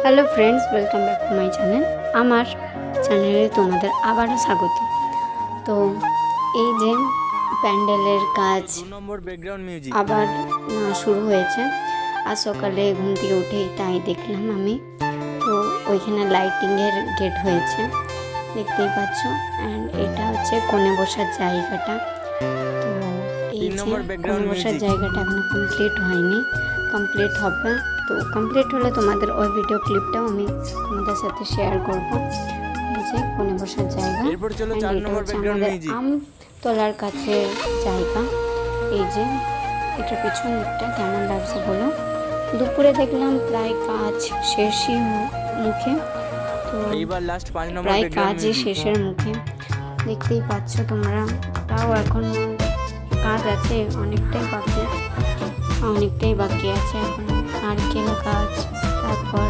Hello friends, welcome back to my channel. আমার চ্যানেলে তোমাদের আবারও স্বাগত। তো এই যে প্যান্ডেলের কাজ আবার শুরু হয়েছে। আজ সকালে ঘুম থেকে উঠেই তাই দেখলাম আমি। তো ওইখানে লাইটিংয়ের গেট হয়েছে, দেখতেই পাচ্ছ। অ্যান্ড এটা হচ্ছে কোণে বসার জায়গাটা। তো এই যে কোণে বসার জায়গাটা এখনো কমপ্লিট হয়নি, কমপ্লিট হবে। তো কমপ্লিট হলে তোমাদের ওই ভিডিও ক্লিপটাও আমি তোমাদের সাথে শেয়ার করবো। এই যে কোণে বসার জায়গা, এটা হচ্ছে আমাদের আমতলার কাছে জায়গা। এই যে এটা পিছন দিকটা কেমন লাগছে বলো। দুপুরে দেখলাম প্রায় কাজ শেষই মুখে, তো প্রায় কাজই শেষের মুখে, দেখতেই পাচ্ছ তোমরা। তাও এখন কাজ আছে, অনেকটাই বাকি আছে এখন। নারকেল গাছ, তারপর